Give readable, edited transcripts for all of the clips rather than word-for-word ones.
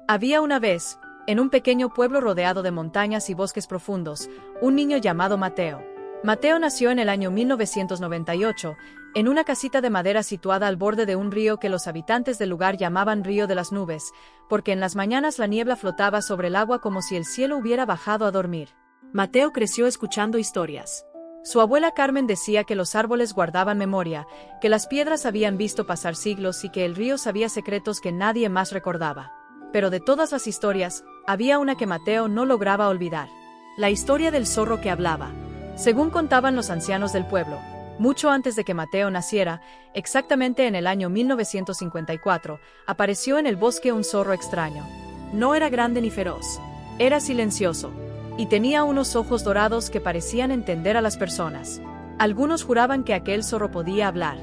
Había una vez, en un pequeño pueblo rodeado de montañas y bosques profundos, un niño llamado Mateo. Mateo nació en el año 1998, en una casita de madera situada al borde de un río que los habitantes del lugar llamaban Río de las Nubes, porque en las mañanas la niebla flotaba sobre el agua como si el cielo hubiera bajado a dormir. Mateo creció escuchando historias. Su abuela Carmen decía que los árboles guardaban memoria, que las piedras habían visto pasar siglos y que el río sabía secretos que nadie más recordaba. Pero de todas las historias, había una que Mateo no lograba olvidar. La historia del zorro que hablaba. Según contaban los ancianos del pueblo, mucho antes de que Mateo naciera, exactamente en el año 1954, apareció en el bosque un zorro extraño. No era grande ni feroz. Era silencioso. Y tenía unos ojos dorados que parecían entender a las personas. Algunos juraban que aquel zorro podía hablar.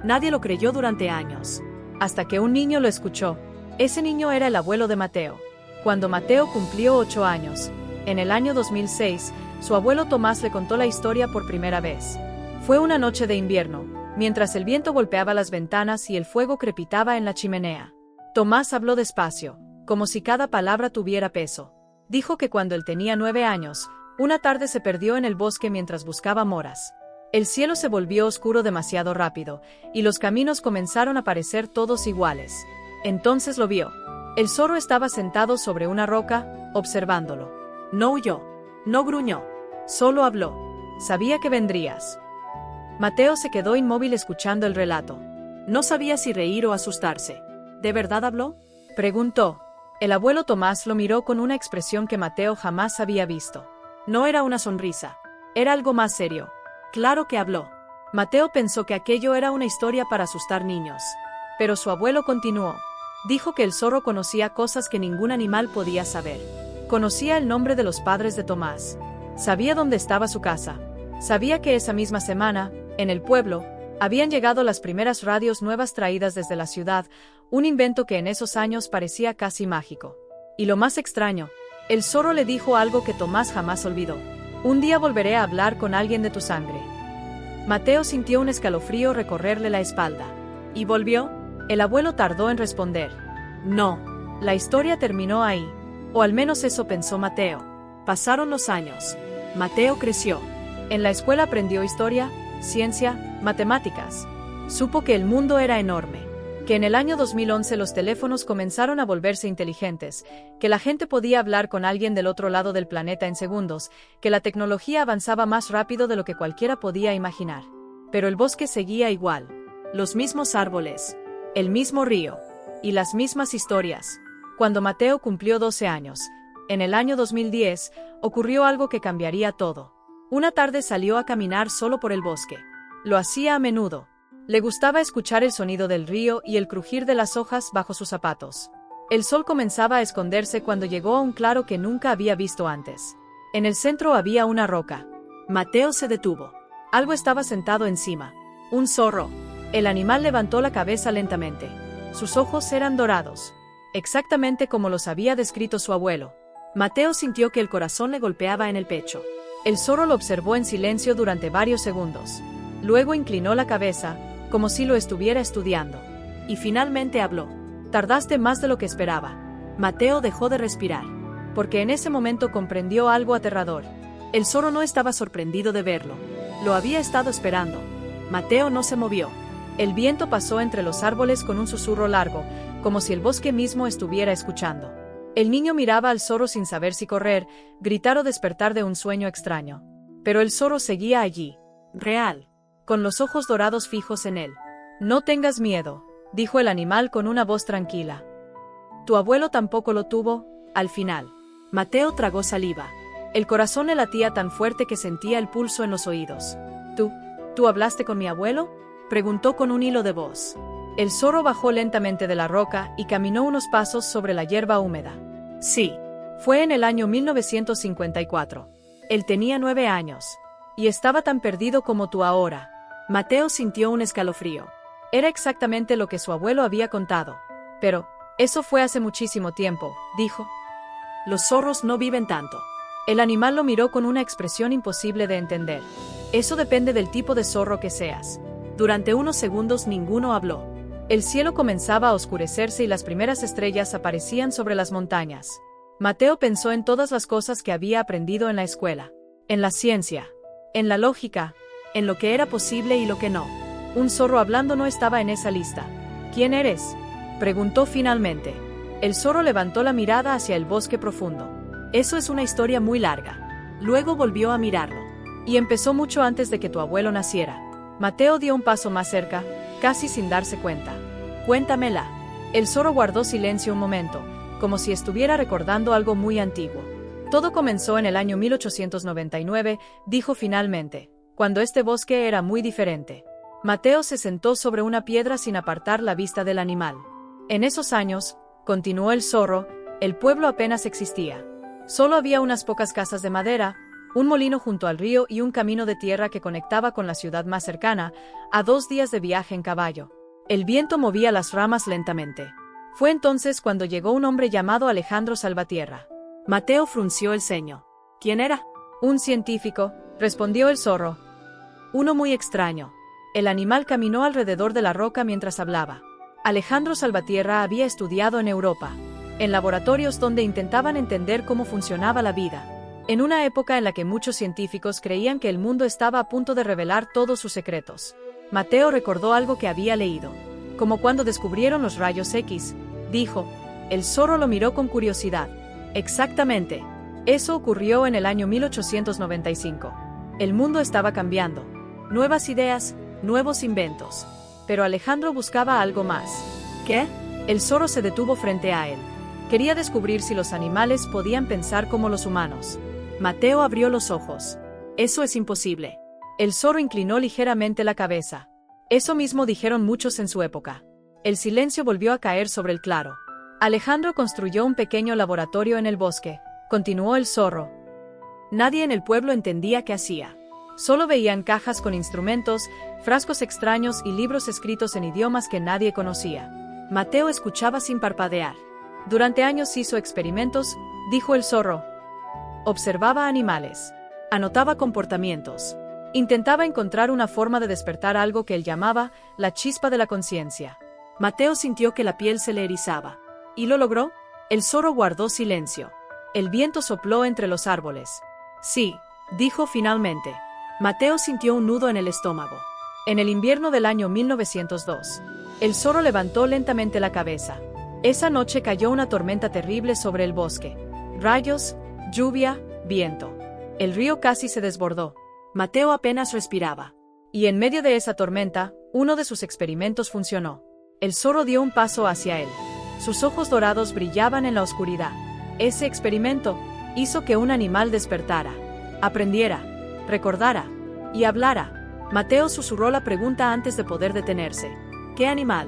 Nadie lo creyó durante años. Hasta que un niño lo escuchó. Ese niño era el abuelo de Mateo. Cuando Mateo cumplió 8 años, en el año 2006, su abuelo Tomás le contó la historia por primera vez. Fue una noche de invierno, mientras el viento golpeaba las ventanas y el fuego crepitaba en la chimenea. Tomás habló despacio, como si cada palabra tuviera peso. Dijo que cuando él tenía 9 años, una tarde se perdió en el bosque mientras buscaba moras. El cielo se volvió oscuro demasiado rápido, y los caminos comenzaron a parecer todos iguales. Entonces lo vio. El zorro estaba sentado sobre una roca, observándolo. No huyó, no gruñó, solo habló. Sabía que vendrías. Mateo se quedó inmóvil escuchando el relato. No sabía si reír o asustarse. ¿De verdad habló?, preguntó. El abuelo Tomás lo miró con una expresión que Mateo jamás había visto. No era una sonrisa. Era algo más serio. Claro que habló. Mateo pensó que aquello era una historia para asustar niños. Pero su abuelo continuó. Dijo que el zorro conocía cosas que ningún animal podía saber. Conocía el nombre de los padres de Tomás. Sabía dónde estaba su casa. Sabía que esa misma semana, en el pueblo, habían llegado las primeras radios nuevas traídas desde la ciudad, un invento que en esos años parecía casi mágico. Y lo más extraño, el zorro le dijo algo que Tomás jamás olvidó. Un día volveré a hablar con alguien de tu sangre. Mateo sintió un escalofrío recorrerle la espalda. ¿Y volvió? El abuelo tardó en responder. No, la historia terminó ahí. O al menos eso pensó Mateo. Pasaron los años. Mateo creció. En la escuela aprendió historia, ciencia, matemáticas. Supo que el mundo era enorme. Que en el año 2011 los teléfonos comenzaron a volverse inteligentes, que la gente podía hablar con alguien del otro lado del planeta en segundos, que la tecnología avanzaba más rápido de lo que cualquiera podía imaginar. Pero el bosque seguía igual. Los mismos árboles, el mismo río, y las mismas historias. Cuando Mateo cumplió 12 años, en el año 2010, ocurrió algo que cambiaría todo. Una tarde salió a caminar solo por el bosque. Lo hacía a menudo. Le gustaba escuchar el sonido del río y el crujir de las hojas bajo sus zapatos. El sol comenzaba a esconderse cuando llegó a un claro que nunca había visto antes. En el centro había una roca. Mateo se detuvo. Algo estaba sentado encima. Un zorro. El animal levantó la cabeza lentamente. Sus ojos eran dorados, exactamente como los había descrito su abuelo. Mateo sintió que el corazón le golpeaba en el pecho. El zorro lo observó en silencio durante varios segundos. Luego inclinó la cabeza, como si lo estuviera estudiando. Y finalmente habló. Tardaste más de lo que esperaba. Mateo dejó de respirar, porque en ese momento comprendió algo aterrador. El zorro no estaba sorprendido de verlo. Lo había estado esperando. Mateo no se movió. El viento pasó entre los árboles con un susurro largo, como si el bosque mismo estuviera escuchando. El niño miraba al zorro sin saber si correr, gritar o despertar de un sueño extraño. Pero el zorro seguía allí, real, con los ojos dorados fijos en él. No tengas miedo, dijo el animal con una voz tranquila. Tu abuelo tampoco lo tuvo, al final. Mateo tragó saliva. El corazón le latía tan fuerte que sentía el pulso en los oídos. ¿Tú hablaste con mi abuelo?, preguntó con un hilo de voz. El zorro bajó lentamente de la roca y caminó unos pasos sobre la hierba húmeda. Sí, fue en el año 1954. Él tenía 9 años. Y estaba tan perdido como tú ahora. Mateo sintió un escalofrío. Era exactamente lo que su abuelo había contado. Pero, eso fue hace muchísimo tiempo, dijo. Los zorros no viven tanto. El animal lo miró con una expresión imposible de entender. Eso depende del tipo de zorro que seas. Durante unos segundos ninguno habló. El cielo comenzaba a oscurecerse y las primeras estrellas aparecían sobre las montañas. Mateo pensó en todas las cosas que había aprendido en la escuela, en la ciencia, en la lógica, en lo que era posible y lo que no. Un zorro hablando no estaba en esa lista. ¿Quién eres?, preguntó finalmente. El zorro levantó la mirada hacia el bosque profundo. Eso es una historia muy larga. Luego volvió a mirarlo. Y empezó mucho antes de que tu abuelo naciera. Mateo dio un paso más cerca, casi sin darse cuenta. Cuéntamela. El zorro guardó silencio un momento, como si estuviera recordando algo muy antiguo. Todo comenzó en el año 1899, dijo finalmente, cuando este bosque era muy diferente. Mateo se sentó sobre una piedra sin apartar la vista del animal. En esos años, continuó el zorro, el pueblo apenas existía. Solo había unas pocas casas de madera, un molino junto al río y un camino de tierra que conectaba con la ciudad más cercana, a 2 días de viaje en caballo. El viento movía las ramas lentamente. Fue entonces cuando llegó un hombre llamado Alejandro Salvatierra. Mateo frunció el ceño. ¿Quién era? Un científico, respondió el zorro. Uno muy extraño. El animal caminó alrededor de la roca mientras hablaba. Alejandro Salvatierra había estudiado en Europa, en laboratorios donde intentaban entender cómo funcionaba la vida, en una época en la que muchos científicos creían que el mundo estaba a punto de revelar todos sus secretos. Mateo recordó algo que había leído. Como cuando descubrieron los rayos X, dijo. El zorro lo miró con curiosidad. Exactamente. Eso ocurrió en el año 1895. El mundo estaba cambiando. Nuevas ideas, nuevos inventos. Pero Alejandro buscaba algo más. ¿Qué? El zorro se detuvo frente a él. Quería descubrir si los animales podían pensar como los humanos. Mateo abrió los ojos. Eso es imposible. El zorro inclinó ligeramente la cabeza. Eso mismo dijeron muchos en su época. El silencio volvió a caer sobre el claro. Alejandro construyó un pequeño laboratorio en el bosque, continuó el zorro. Nadie en el pueblo entendía qué hacía. Solo veían cajas con instrumentos, frascos extraños y libros escritos en idiomas que nadie conocía. Mateo escuchaba sin parpadear. Durante años hizo experimentos, dijo el zorro. Observaba animales. Anotaba comportamientos. Intentaba encontrar una forma de despertar algo que él llamaba la chispa de la conciencia. Mateo sintió que la piel se le erizaba. ¿Y lo logró? El zorro guardó silencio. El viento sopló entre los árboles. Sí, dijo finalmente. Mateo sintió un nudo en el estómago. En el invierno del año 1902, el zorro levantó lentamente la cabeza. Esa noche cayó una tormenta terrible sobre el bosque. Rayos, lluvia, viento. El río casi se desbordó. Mateo apenas respiraba. Y en medio de esa tormenta, uno de sus experimentos funcionó. El zorro dio un paso hacia él. Sus ojos dorados brillaban en la oscuridad. Ese experimento hizo que un animal despertara, aprendiera, recordara y hablara. Mateo susurró la pregunta antes de poder detenerse. ¿Qué animal?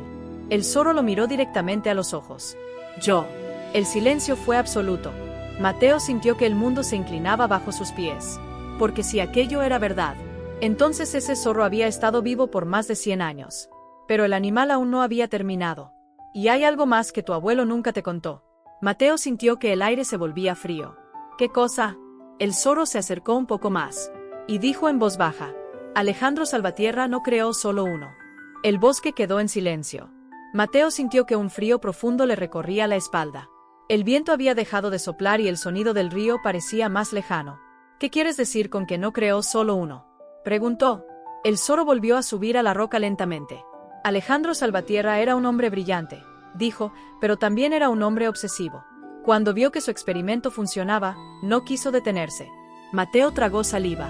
El zorro lo miró directamente a los ojos. Yo. El silencio fue absoluto. Mateo sintió que el mundo se inclinaba bajo sus pies. Porque si aquello era verdad, entonces ese zorro había estado vivo por más de 100 años. Pero el animal aún no había terminado. Y hay algo más que tu abuelo nunca te contó. Mateo sintió que el aire se volvía frío. ¿Qué cosa? El zorro se acercó un poco más. Y dijo en voz baja. Alejandro Salvatierra no creó solo uno. El bosque quedó en silencio. Mateo sintió que un frío profundo le recorría la espalda. El viento había dejado de soplar y el sonido del río parecía más lejano. ¿Qué quieres decir con que no creó solo uno?, preguntó. El zorro volvió a subir a la roca lentamente. Alejandro Salvatierra era un hombre brillante, dijo, pero también era un hombre obsesivo. Cuando vio que su experimento funcionaba, no quiso detenerse. Mateo tragó saliva.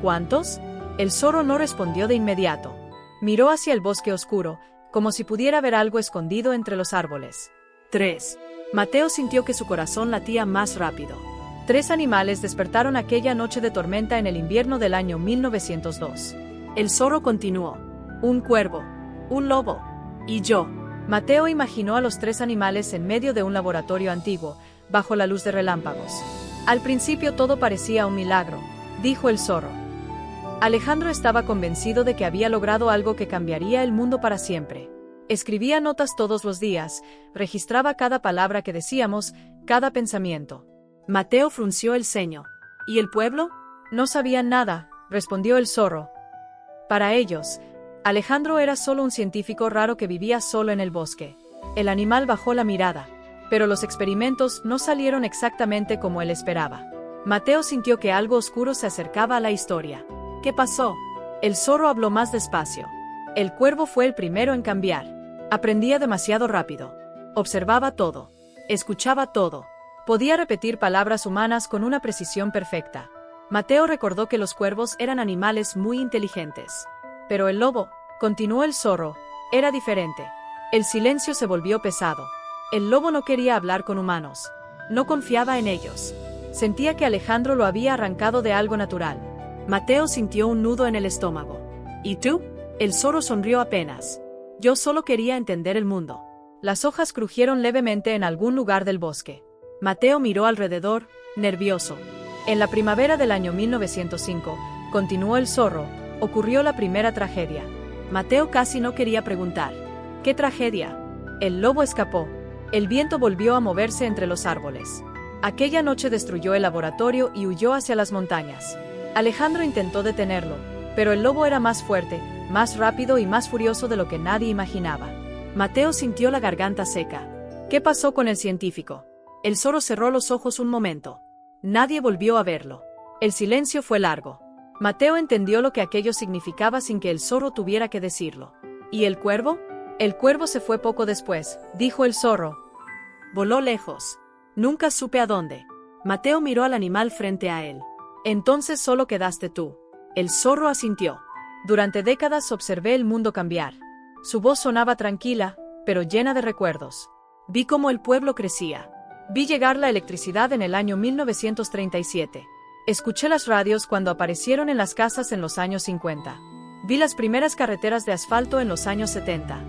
¿Cuántos? El zorro no respondió de inmediato. Miró hacia el bosque oscuro, como si pudiera ver algo escondido entre los árboles. 3. Mateo sintió que su corazón latía más rápido. 3 animales despertaron aquella noche de tormenta en el invierno del año 1902. El zorro continuó. Un cuervo, un lobo, y yo. Mateo imaginó a los 3 animales en medio de un laboratorio antiguo, bajo la luz de relámpagos. Al principio todo parecía un milagro, dijo el zorro. Alejandro estaba convencido de que había logrado algo que cambiaría el mundo para siempre. Escribía notas todos los días, registraba cada palabra que decíamos, cada pensamiento. Mateo frunció el ceño. ¿Y el pueblo? No sabían nada, respondió el zorro. Para ellos, Alejandro era solo un científico raro que vivía solo en el bosque. El animal bajó la mirada, pero los experimentos no salieron exactamente como él esperaba. Mateo sintió que algo oscuro se acercaba a la historia. ¿Qué pasó? El zorro habló más despacio. El cuervo fue el primero en cambiar. Aprendía demasiado rápido. Observaba todo. Escuchaba todo. Podía repetir palabras humanas con una precisión perfecta. Mateo recordó que los cuervos eran animales muy inteligentes. Pero el lobo, continuó el zorro, era diferente. El silencio se volvió pesado. El lobo no quería hablar con humanos. No confiaba en ellos. Sentía que Alejandro lo había arrancado de algo natural. Mateo sintió un nudo en el estómago. ¿Y tú? El zorro sonrió apenas. Yo solo quería entender el mundo. Las hojas crujieron levemente en algún lugar del bosque. Mateo miró alrededor, nervioso. En la primavera del año 1905, continuó el zorro, ocurrió la primera tragedia. Mateo casi no quería preguntar. ¿Qué tragedia? El lobo escapó. El viento volvió a moverse entre los árboles. Aquella noche destruyó el laboratorio y huyó hacia las montañas. Alejandro intentó detenerlo, pero el lobo era más fuerte, más rápido y más furioso de lo que nadie imaginaba. Mateo sintió la garganta seca. ¿Qué pasó con el científico? El zorro cerró los ojos un momento. Nadie volvió a verlo. El silencio fue largo. Mateo entendió lo que aquello significaba sin que el zorro tuviera que decirlo. ¿Y el cuervo? El cuervo se fue poco después, dijo el zorro. Voló lejos. Nunca supe a dónde. Mateo miró al animal frente a él. Entonces solo quedaste tú. El zorro asintió. Durante décadas observé el mundo cambiar. Su voz sonaba tranquila, pero llena de recuerdos. Vi cómo el pueblo crecía. Vi llegar la electricidad en el año 1937. Escuché las radios cuando aparecieron en las casas en los años 50. Vi las primeras carreteras de asfalto en los años 70.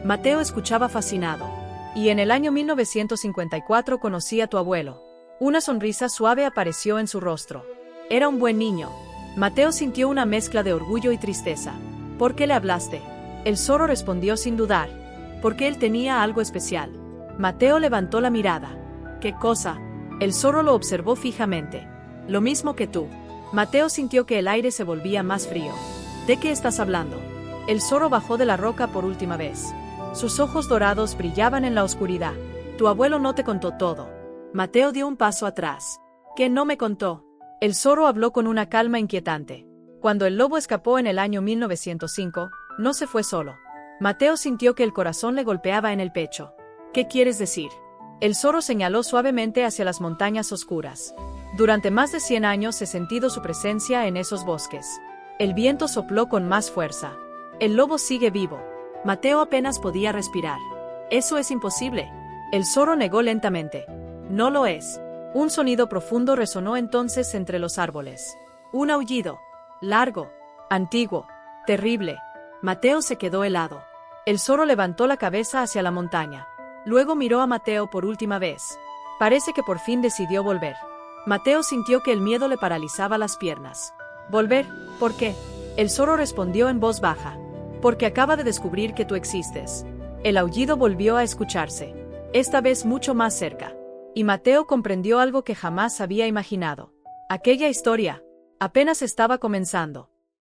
Mateo escuchaba fascinado. Y en el año 1954 conocí a tu abuelo. Una sonrisa suave apareció en su rostro. Era un buen niño. Mateo sintió una mezcla de orgullo y tristeza. ¿Por qué le hablaste? El zorro respondió sin dudar. Porque él tenía algo especial. Mateo levantó la mirada. ¿Qué cosa? El zorro lo observó fijamente. Lo mismo que tú. Mateo sintió que el aire se volvía más frío. ¿De qué estás hablando? El zorro bajó de la roca por última vez. Sus ojos dorados brillaban en la oscuridad. Tu abuelo no te contó todo. Mateo dio un paso atrás. ¿Qué no me contó? El zorro habló con una calma inquietante. Cuando el lobo escapó en el año 1905, no se fue solo. Mateo sintió que el corazón le golpeaba en el pecho. ¿Qué quieres decir? El zorro señaló suavemente hacia las montañas oscuras. Durante más de 100 años he sentido su presencia en esos bosques. El viento sopló con más fuerza. El lobo sigue vivo. Mateo apenas podía respirar. Eso es imposible. El zorro negó lentamente. No lo es. Un sonido profundo resonó entonces entre los árboles. Un aullido. Largo. Antiguo. Terrible. Mateo se quedó helado. El zorro levantó la cabeza hacia la montaña. Luego miró a Mateo por última vez. Parece que por fin decidió volver. Mateo sintió que el miedo le paralizaba las piernas. ¿Volver? ¿Por qué? El zorro respondió en voz baja. Porque acaba de descubrir que tú existes. El aullido volvió a escucharse. Esta vez mucho más cerca. Y Mateo comprendió algo que jamás había imaginado. Aquella historia apenas estaba comenzando.